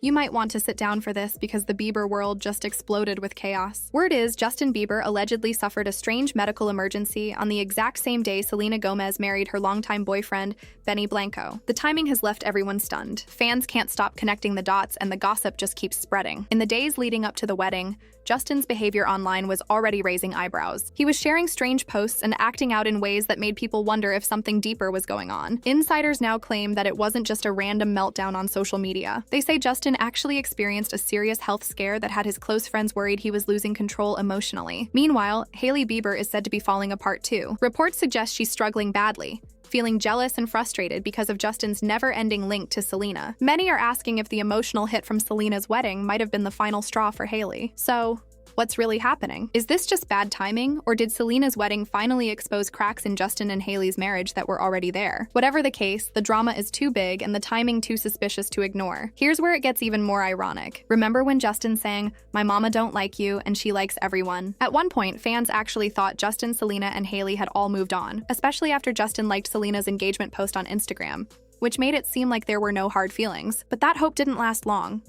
You might want to sit down for this because the Bieber world just exploded with chaos. Word is, Justin Bieber allegedly suffered a strange medical emergency on the exact same day Selena Gomez married her longtime boyfriend, Benny Blanco. The timing has left everyone stunned. Fans can't stop connecting the dots and the gossip just keeps spreading. In the days leading up to the wedding, Justin's behavior online was already raising eyebrows. He was sharing strange posts and acting out in ways that made people wonder if something deeper was going on. Insiders now claim that it wasn't just a random meltdown on social media. They say Justin actually experienced a serious health scare that had his close friends worried he was losing control emotionally. Meanwhile, Hailey Bieber is said to be falling apart too. Reports suggest she's struggling badly, feeling jealous and frustrated because of Justin's never-ending link to Selena. Many are asking if the emotional hit from Selena's wedding might have been the final straw for Hailey. So, what's really happening? Is this just bad timing, or did Selena's wedding finally expose cracks in Justin and Hailey's marriage that were already there? Whatever the case, the drama is too big and the timing too suspicious to ignore. Here's where it gets even more ironic. Remember when Justin sang, "My mama don't like you and she likes everyone"? At one point, fans actually thought Justin, Selena, and Hailey had all moved on, especially after Justin liked Selena's engagement post on Instagram, which made it seem like there were no hard feelings. But that hope didn't last long.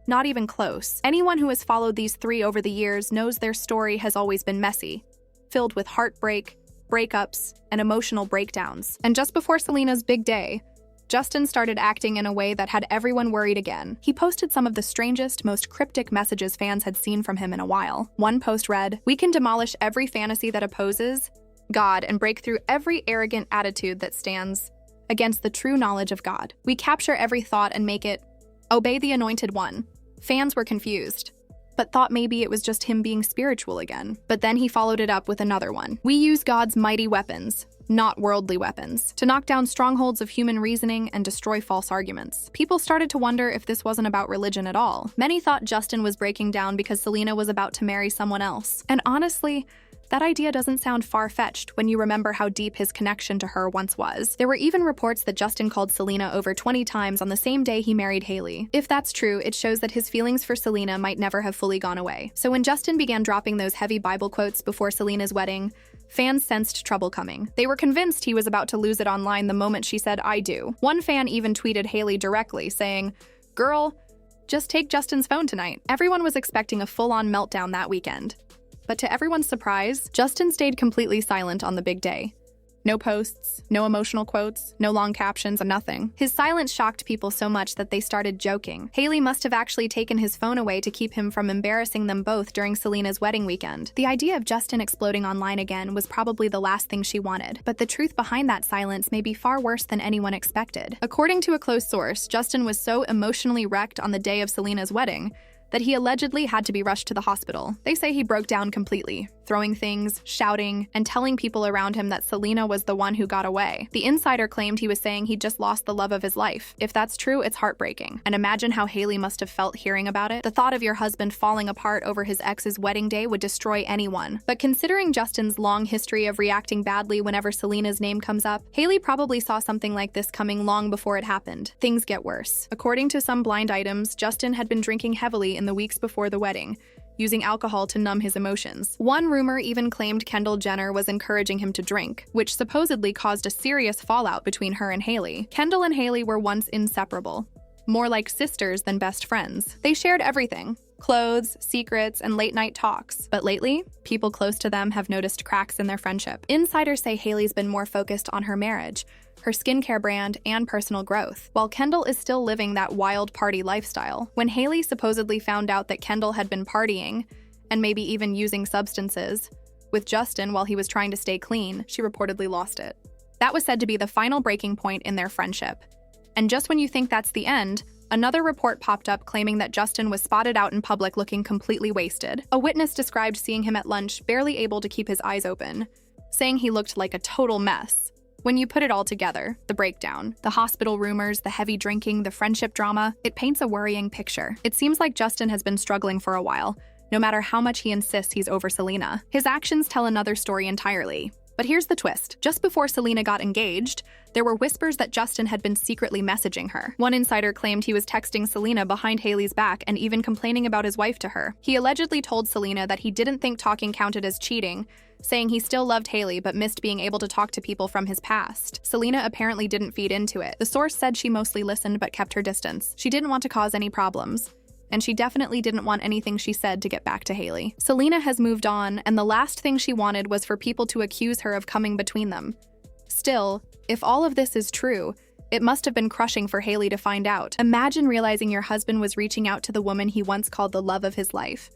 Not even close. Anyone who has followed these three over the years knows their story has always been messy, filled with heartbreak, breakups, and emotional breakdowns. And just before Selena's big day, Justin started acting in a way that had everyone worried again. He posted some of the strangest, most cryptic messages fans had seen from him in a while. One post read, "We can demolish every fantasy that opposes God and break through every arrogant attitude that stands against the true knowledge of God. We capture every thought and make it obey the Anointed One." Fans were confused, but thought maybe it was just him being spiritual again. But then he followed it up with another one. "We use God's mighty weapons, not worldly weapons, to knock down strongholds of human reasoning and destroy false arguments." People started to wonder if this wasn't about religion at all. Many thought Justin was breaking down because Selena was about to marry someone else. And honestly, that idea doesn't sound far-fetched when you remember how deep his connection to her once was. There were even reports that Justin called Selena over 20 times on the same day he married Hailey. If that's true, it shows that his feelings for Selena might never have fully gone away. So when Justin began dropping those heavy Bible quotes before Selena's wedding, fans sensed trouble coming. They were convinced he was about to lose it online the moment she said, "I do." One fan even tweeted Hailey directly, saying, "Girl, just take Justin's phone tonight." Everyone was expecting a full-on meltdown that weekend. But to everyone's surprise, Justin stayed completely silent on the big day. No posts, no emotional quotes, no long captions, nothing. His silence shocked people so much that they started joking. Hailey must have actually taken his phone away to keep him from embarrassing them both during Selena's wedding weekend. The idea of Justin exploding online again was probably the last thing she wanted, but the truth behind that silence may be far worse than anyone expected. According to a close source, Justin was so emotionally wrecked on the day of Selena's wedding that he allegedly had to be rushed to the hospital. They say he broke down completely, throwing things, shouting, and telling people around him that Selena was the one who got away. The insider claimed he was saying he just lost the love of his life. If that's true, it's heartbreaking. And imagine how Hailey must have felt hearing about it. The thought of your husband falling apart over his ex's wedding day would destroy anyone. But considering Justin's long history of reacting badly whenever Selena's name comes up, Hailey probably saw something like this coming long before it happened. Things get worse. According to some blind items, Justin had been drinking heavily in the weeks before the wedding, using alcohol to numb his emotions. One rumor even claimed Kendall Jenner was encouraging him to drink, which supposedly caused a serious fallout between her and Hailey. Kendall and Hailey were once inseparable, more like sisters than best friends. They shared everything: clothes, secrets, and late-night talks. But lately, people close to them have noticed cracks in their friendship. Insiders say Hailey's been more focused on her marriage, her skincare brand, and personal growth, while Kendall is still living that wild party lifestyle. When Hailey supposedly found out that Kendall had been partying, and maybe even using substances, with Justin while he was trying to stay clean, she reportedly lost it. That was said to be the final breaking point in their friendship. And just when you think that's the end, another report popped up claiming that Justin was spotted out in public looking completely wasted. A witness described seeing him at lunch, barely able to keep his eyes open, saying he looked like a total mess. When you put it all together, the breakdown, the hospital rumors, the heavy drinking, the friendship drama, it paints a worrying picture. It seems like Justin has been struggling for a while, no matter how much he insists he's over Selena. His actions tell another story entirely. But here's the twist. Just before Selena got engaged, there were whispers that Justin had been secretly messaging her. One insider claimed he was texting Selena behind Hailey's back and even complaining about his wife to her. He allegedly told Selena that he didn't think talking counted as cheating, saying he still loved Hailey but missed being able to talk to people from his past. Selena apparently didn't feed into it. The source said she mostly listened but kept her distance. She didn't want to cause any problems, and she definitely didn't want anything she said to get back to Hailey. Selena has moved on, and the last thing she wanted was for people to accuse her of coming between them. Still, if all of this is true, it must have been crushing for Hailey to find out. Imagine realizing your husband was reaching out to the woman he once called the love of his life,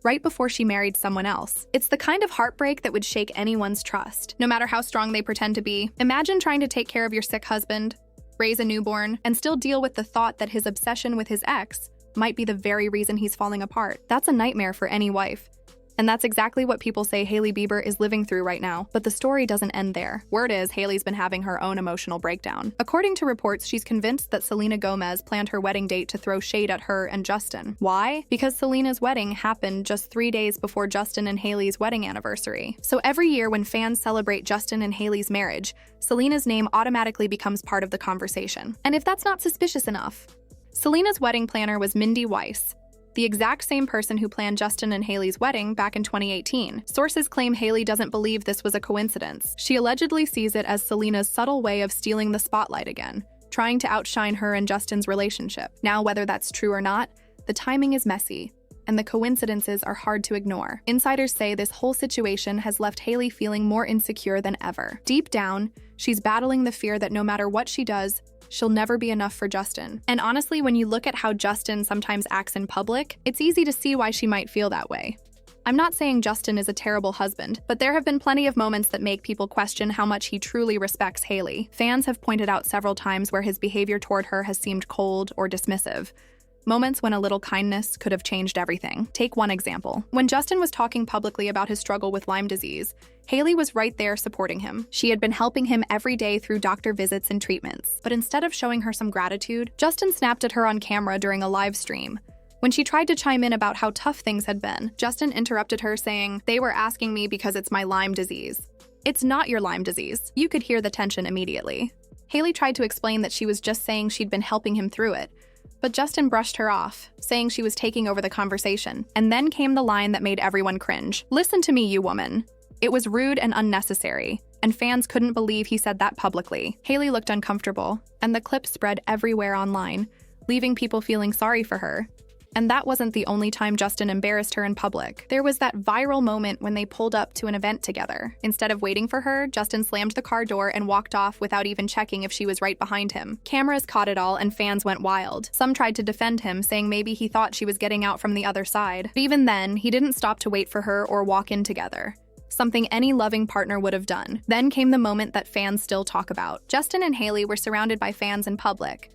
right before she married someone else. It's the kind of heartbreak that would shake anyone's trust, no matter how strong they pretend to be. Imagine trying to take care of your sick husband, raise a newborn, and still deal with the thought that his obsession with his ex might be the very reason he's falling apart. That's a nightmare for any wife. And that's exactly what people say Hailey Bieber is living through right now. But the story doesn't end there. Word is, Hailey's been having her own emotional breakdown. According to reports, she's convinced that Selena Gomez planned her wedding date to throw shade at her and Justin. Why? Because Selena's wedding happened just 3 days before Justin and Hailey's wedding anniversary. So every year when fans celebrate Justin and Hailey's marriage, Selena's name automatically becomes part of the conversation. And if that's not suspicious enough, Selena's wedding planner was Mindy Weiss, the exact same person who planned Justin and Hailey's wedding back in 2018. Sources claim Hailey doesn't believe this was a coincidence. She allegedly sees it as Selena's subtle way of stealing the spotlight again, trying to outshine her and Justin's relationship. Now, whether that's true or not, the timing is messy, and the coincidences are hard to ignore. Insiders say this whole situation has left Hailey feeling more insecure than ever. Deep down, she's battling the fear that no matter what she does, she'll never be enough for Justin. And honestly, when you look at how Justin sometimes acts in public, it's easy to see why she might feel that way. I'm not saying Justin is a terrible husband, but there have been plenty of moments that make people question how much he truly respects Hailey. Fans have pointed out several times where his behavior toward her has seemed cold or dismissive. Moments when a little kindness could have changed everything. Take one example. When Justin was talking publicly about his struggle with Lyme disease, Hailey was right there supporting him. She had been helping him every day through doctor visits and treatments. But instead of showing her some gratitude, Justin snapped at her on camera during a live stream. When she tried to chime in about how tough things had been, Justin interrupted her saying, "They were asking me because it's my Lyme disease." "It's not your Lyme disease." You could hear the tension immediately. Hailey tried to explain that she was just saying she'd been helping him through it, but Justin brushed her off, saying she was taking over the conversation. And then came the line that made everyone cringe. "Listen to me, you woman." It was rude and unnecessary, and fans couldn't believe he said that publicly. Hailey looked uncomfortable, and the clip spread everywhere online, leaving people feeling sorry for her. And that wasn't the only time Justin embarrassed her in public. There was that viral moment when they pulled up to an event together. Instead of waiting for her, Justin slammed the car door and walked off without even checking if she was right behind him. Cameras caught it all and fans went wild. Some tried to defend him, saying maybe he thought she was getting out from the other side. But even then, he didn't stop to wait for her or walk in together, something any loving partner would have done. Then came the moment that fans still talk about. Justin and Hailey were surrounded by fans in public,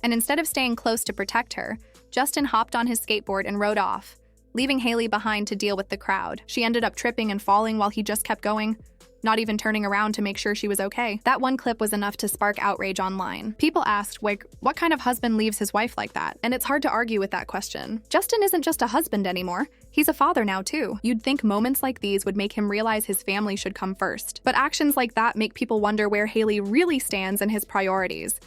and instead of staying close to protect her, Justin hopped on his skateboard and rode off, leaving Hailey behind to deal with the crowd. She ended up tripping and falling while he just kept going, not even turning around to make sure she was okay. That one clip was enough to spark outrage online. People asked, like, what kind of husband leaves his wife like that? And it's hard to argue with that question. Justin isn't just a husband anymore. He's a father now, too. You'd think moments like these would make him realize his family should come first. But actions like that make people wonder where Hailey really stands in his priorities.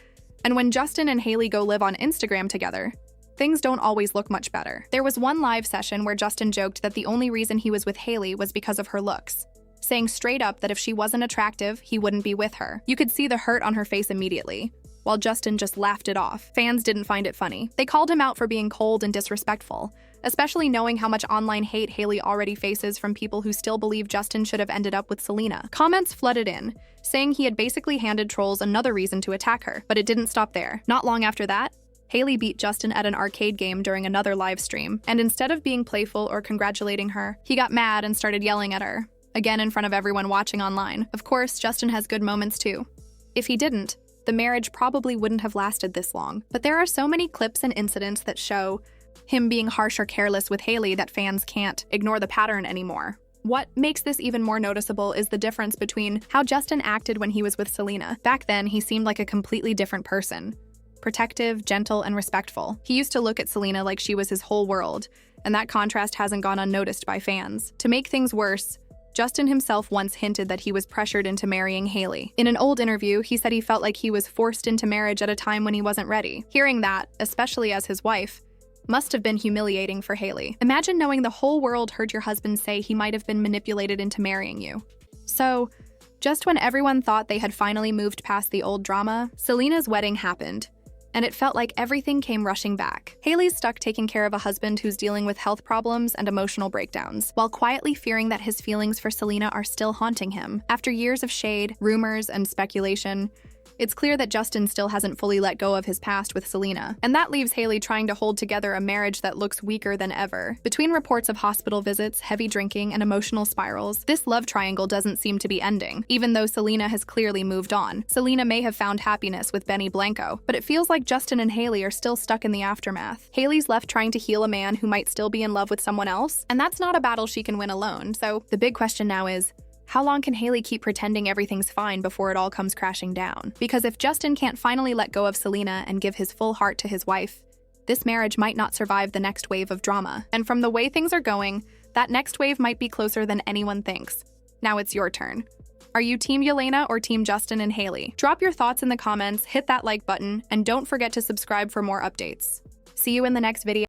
And when Justin and Hailey go live on Instagram together, things don't always look much better. There was one live session where Justin joked that the only reason he was with Hailey was because of her looks, saying straight up that if she wasn't attractive, he wouldn't be with her. You could see the hurt on her face immediately, while Justin just laughed it off. Fans didn't find it funny. They called him out for being cold and disrespectful, especially knowing how much online hate Hailey already faces from people who still believe Justin should have ended up with Selena. Comments flooded in, saying he had basically handed trolls another reason to attack her, but it didn't stop there. Not long after that, Hailey beat Justin at an arcade game during another live stream, and instead of being playful or congratulating her, he got mad and started yelling at her, again in front of everyone watching online. Of course, Justin has good moments too. If he didn't, the marriage probably wouldn't have lasted this long. But there are so many clips and incidents that show him being harsh or careless with Hailey that fans can't ignore the pattern anymore. What makes this even more noticeable is the difference between how Justin acted when he was with Selena. Back then, he seemed like a completely different person. Protective, gentle, and respectful. He used to look at Selena like she was his whole world, and that contrast hasn't gone unnoticed by fans. To make things worse, Justin himself once hinted that he was pressured into marrying Hailey. In an old interview, he said he felt like he was forced into marriage at a time when he wasn't ready. Hearing that, especially as his wife, must have been humiliating for Hailey. Imagine knowing the whole world heard your husband say he might have been manipulated into marrying you. So, just when everyone thought they had finally moved past the old drama, Selena's wedding happened, and it felt like everything came rushing back. Hailey's stuck taking care of a husband who's dealing with health problems and emotional breakdowns, while quietly fearing that his feelings for Selena are still haunting him. After years of shade, rumors, and speculation, it's clear that Justin still hasn't fully let go of his past with Selena, and that leaves Hailey trying to hold together a marriage that looks weaker than ever. Between reports of hospital visits, heavy drinking, and emotional spirals, this love triangle doesn't seem to be ending. Even though Selena has clearly moved on, Selena may have found happiness with Benny Blanco, but it feels like Justin and Hailey are still stuck in the aftermath. Hailey's left trying to heal a man who might still be in love with someone else, and that's not a battle she can win alone. So the big question now is, how long can Hailey keep pretending everything's fine before it all comes crashing down? Because if Justin can't finally let go of Selena and give his full heart to his wife, this marriage might not survive the next wave of drama. And from the way things are going, that next wave might be closer than anyone thinks. Now it's your turn. Are you Team Yelena or Team Justin and Hailey? Drop your thoughts in the comments, hit that like button, and don't forget to subscribe for more updates. See you in the next video.